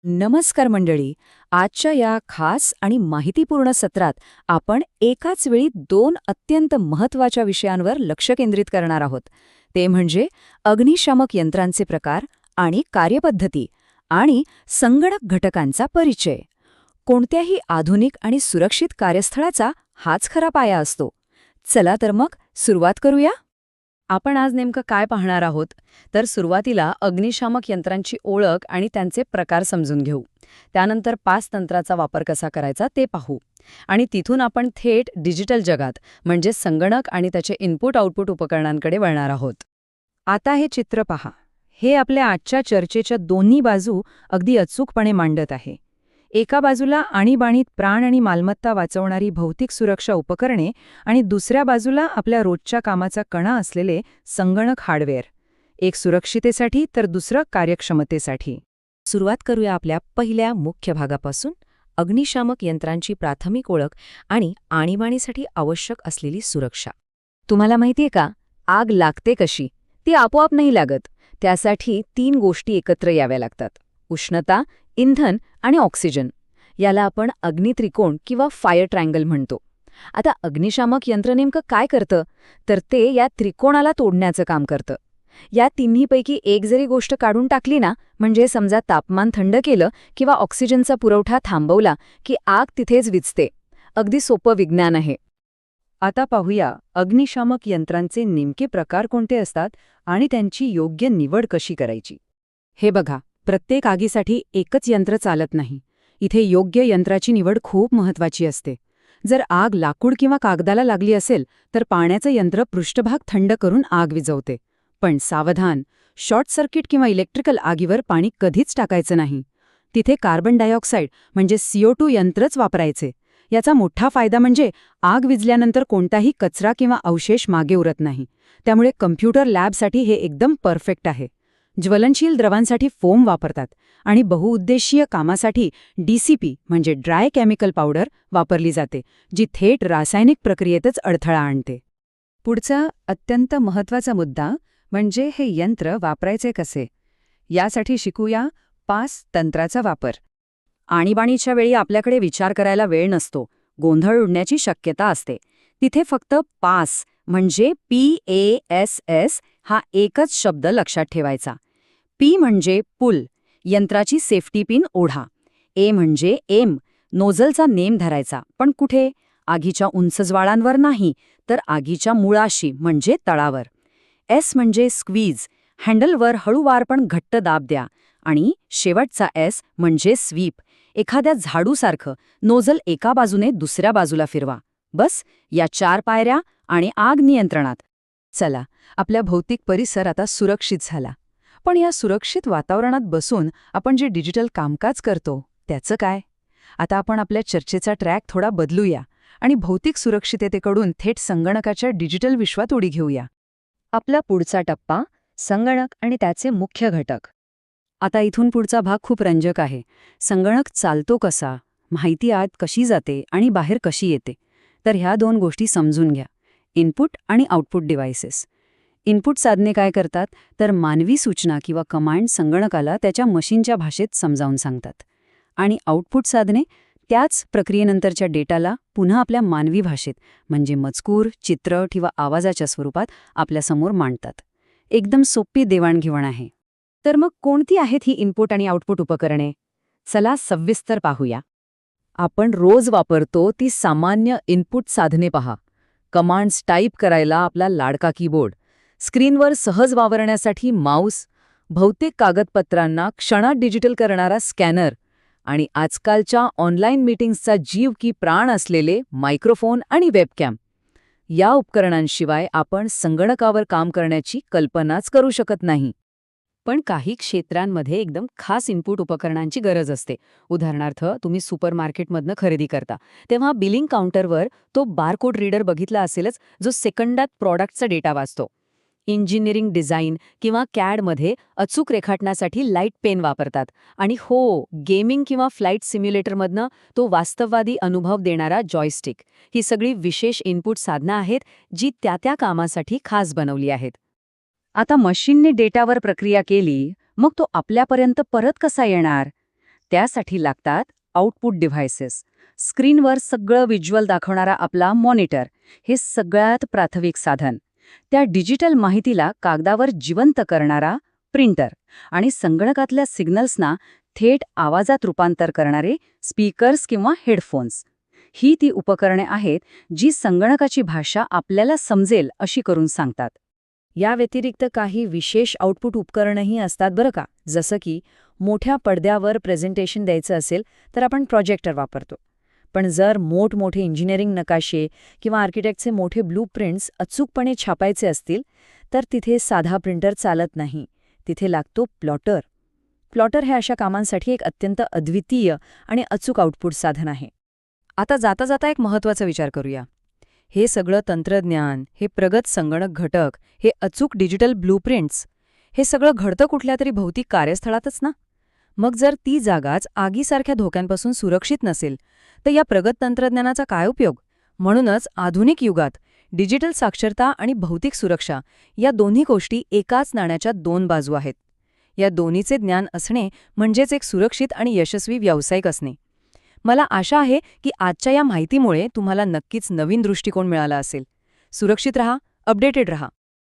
नमस्कार मंडळी. आजच्या या खास आणि माहितीपूर्ण सत्रात आपण एकाच वेळी दोन अत्यंत महत्त्वाच्या विषयांवर लक्ष केंद्रित करणार आहोत. ते म्हणजे अग्निशामक यंत्रांचे प्रकार आणि कार्यपद्धती आणि संगणक घटकांचा परिचय. कोणत्याही आधुनिक आणि सुरक्षित कार्यस्थळाचा हाच खरा पाया असतो. चला तर मग सुरुवात करूया. आपण आज नेमकं काय पाहणार आहोत तर सुरुवातीला अग्निशामक यंत्रांची ओळख आणि त्यांचे प्रकार समजून घेऊ. त्यानंतर पाच तंत्राचा वापर कसा करायचा ते पाहू आणि तिथून आपण थेट डिजिटल जगात म्हणजे संगणक आणि त्याचे इनपुट आउटपुट उपकरणांकडे वळणार आहोत. आता हे चित्र पहा. हे आपल्या आजच्या चर्चेच्या दोन्ही बाजू अगदी अचूकपणे मांडत आहे. एका बाजूला आणीबाणीत प्राण आणि मालमत्ता वाचवणारी भौतिक सुरक्षा उपकरणे आणि दुसऱ्या बाजूला आपल्या रोजच्या कामाचा कणा असलेले संगणक हार्डवेअर. एक सुरक्षितेसाठी तर दुसरं कार्यक्षमतेसाठी. सुरुवात करूया आपल्या पहिल्या मुख्य भागापासून, अग्निशामक यंत्रांची प्राथमिक ओळख आणि आणीबाणीसाठी आवश्यक असलेली सुरक्षा. तुम्हाला माहितीये का, आग लागते कशी? ती आपोआप नाही लागत. त्यासाठी तीन गोष्टी एकत्र याव्या लागतात: उष्णता, इंधन आणि ऑक्सिजन. याला आपण अग्नित्रिकोण किंवा फायर ट्रायंगल म्हणतो. आता अग्निशामक यंत्र नेमकं काय करतं तर ते या त्रिकोणाला तोडण्याचं काम करतं. या तिन्हीपैकी एक जरी गोष्ट काढून टाकली ना, म्हणजे समजा तापमान थंड केलं किंवा ऑक्सिजनचा पुरवठा थांबवला की आग तिथेच विझते. अगदी सोपं विज्ञान आहे. आता पाहूया अग्निशामक यंत्रांचे नेमके प्रकार कोणते असतात आणि त्यांची योग्य निवड कशी करायची. हे बघा, प्रत्येक आगीसाठी एकच यंत्र चालत नाही. इथे योग्य यंत्राची निवड खूप महत्वाची असते. जर आग लाकूड किंवा कागदाला लागली असेल तर पाण्याचं यंत्र पृष्ठभाग थंड करून आग विझवते. पण सावधान, शॉर्ट सर्किट किंवा इलेक्ट्रिकल आगीवर पाणी कधीच टाकायचं नाही. तिथे कार्बन डायऑक्साईड म्हणजे CO2 यंत्रच वापरायचे. याचा मोठा फायदा म्हणजे आग विझल्यानंतर कोणताही कचरा किंवा अवशेष मागे उरत नाही. त्यामुळे कम्प्युटर लॅबसाठी हे एकदम परफेक्ट आहे. ज्वलनशील द्रवांसाठी फोम वापरतात आणि बहुउद्देशीय कामासाठी DCP म्हणजे ड्राय केमिकल पावडर वापरली जाते, जी थेट रासायनिक प्रक्रियेतच अडथळा आणते. पुढचा अत्यंत महत्त्वाचा मुद्दा म्हणजे हे यंत्र वापरायचे कसे. यासाठी शिकूया 5 तंत्राचा वापर. आणीबाणीच्या वेळी आपल्याकडे विचार करायला वेळ नसतो. गोंधळ उडण्याची शक्यता असते. तिथे फक्त पास म्हणजे PASS हा एकच शब्द लक्षात ठेवायचा. P म्हणजे पुल, यंत्राची सेफ्टी पिन ओढा. A म्हणजे एम, नोझलचा नेम धरायचा. पण कुठे? आगीच्या उंच ज्वाळांवर नाही, तर आगीच्या मुळाशी म्हणजे तळावर. S म्हणजे स्क्वीज, हँडलवर हळूवार पण घट्ट दाब द्या. आणि शेवटचा S म्हणजे स्वीप, एखाद्या झाडूसारखं नोझल एका बाजूने दुसऱ्या बाजूला फिरवा. बस, या 4 पायऱ्या आणि आग नियंत्रणात. चला, आपल्या भौतिक परिसर आता सुरक्षित झाला. पण या सुरक्षित वातावरणात बसून आपण जे डिजिटल कामकाज करतो त्याचं काय? आता आपण आपल्या चर्चेचा ट्रॅक थोडा बदलूया आणि भौतिक सुरक्षिततेकडून थेट संगणकाच्या डिजिटल विश्वात उडी घेऊया. आपला पुढचा टप्पा, संगणक आणि त्याचे मुख्य घटक. आता इथून पुढचा भाग खूप रंजक आहे. संगणक चालतो कसा, माहिती आत कशी जाते आणि बाहेर कशी येते. तर ह्या 2 गोष्टी समजून घ्या. इनपुट आणि आउटपुट डिव्हायसेस. इनपुट साधने काय करतात तर मानवी सूचना किंवा कमांड संगणकाला त्याच्या मशीनच्या भाषेत समजावून सांगतात. आणि आउटपुट साधने त्याच प्रक्रियेनंतरच्या डेटाला पुन्हा आपल्या मानवी भाषेत म्हणजे मजकूर, चित्र किंवा आवाजाच्या स्वरूपात आपल्यासमोर मांडतात. एकदम सोपी देवाणघेवाण आहे. तर मग कोणती आहेत ही इनपुट आणि आउटपुट उपकरणे? चला सविस्तर पाहूया. आपण रोज वापरतो ती सामान्य इनपुट साधने पहा. कमांड्स टाईप करायला आपला लाडका कीबोर्ड, स्क्रीनवर सहज वावरण्यासाठी माऊस, भौतिक कागदपत्रांना क्षणात डिजिटल करणारा स्कॅनर आणि आजकालच्या ऑनलाईन मीटिंग्सचा जीव की प्राण असलेले मायक्रोफोन आणि वेबकॅम. या उपकरणांशिवाय आपण संगणकावर काम करण्याची कल्पनाच करू शकत नाही. पण काही क्षेत्रांमध्ये एकदम खास इनपुट उपकरणांची गरज असते. उदाहरणार्थ, तुम्ही सुपरमार्केटमधनं खरेदी करता तेव्हा बिलिंग काउंटरवर तो बारकोड रीडर बघितला असेलच, जो सेकंदात प्रॉडक्टचा डेटा वाचतो. इंजिनिअरिंग डिझाईन किंवा कॅडमध्ये अचूक रेखाटण्यासाठी लाईट पेन वापरतात. आणि हो, गेमिंग किंवा फ्लाईट सिम्युलेटरमधनं तो वास्तववादी अनुभव देणारा जॉयस्टिक. ही सगळी विशेष इनपुट साधनं आहेत, जी त्या त्या कामासाठी खास बनवली आहेत. आता मशीनने डेटावर प्रक्रिया केली, मग तो आपल्यापर्यंत परत कसा येणार? त्यासाठी लागतात आउटपुट डिव्हायसेस. स्क्रीनवर सगळं व्हिज्युअल दाखवणारा आपला मॉनिटर हे सगळ्यात प्राथमिक साधन. त्या डिजिटल माहितीला कागदावर जिवंत करणारा प्रिंटर आणि संगणकातल्या सिग्नल्सना थेट आवाजात रूपांतर करणारे स्पीकर्स किंवा हेडफोन्स. ही ती उपकरणे आहेत जी संगणकाची भाषा आपल्याला समजेल अशी करून सांगतात. या व्यतिरिक्त काही विशेष आउटपुट उपकरणंही असतात बरं का. जसं की मोठ्या पडद्यावर प्रेझेंटेशन द्यायचं असेल तर आपण प्रोजेक्टर वापरतो. पण जर मोठमोठे इंजिनिअरिंग नकाशे किंवा आर्किटेक्टचे मोठे ब्लूप्रिंट्स अचूकपणे छापायचे असतील तर तिथे साधा प्रिंटर चालत नाही. तिथे लागतो प्लॉटर. प्लॉटर हे अशा कामांसाठी एक अत्यंत अद्वितीय आणि अचूक आउटपुट साधन आहे. आता जाता जाता एक महत्त्वाचा विचार करूया. हे सगळं तंत्रज्ञान, हे प्रगत संगणक घटक, हे अचूक डिजिटल ब्लूप्रिंट्स, हे सगळं घडतं कुठल्या तरी भौतिक कार्यस्थळातच ना? मग जर ती जागाच आगीसारख्या धोक्यांपासून सुरक्षित नसेल तर या प्रगत तंत्रज्ञानाचा काय उपयोग? म्हणूनच आधुनिक युगात डिजिटल साक्षरता आणि भौतिक सुरक्षा या दोन्ही गोष्टी एकाच नाण्याच्या दोन बाजू आहेत. या दोन्हीचे ज्ञान असणे म्हणजेच एक सुरक्षित आणि यशस्वी व्यावसायिक असणे. मला आशा आहे की आजच्या या माहितीमुळे तुम्हाला नक्कीच नवीन दृष्टिकोन मिळाला असेल. सुरक्षित रहा, अपडेटेड रहा.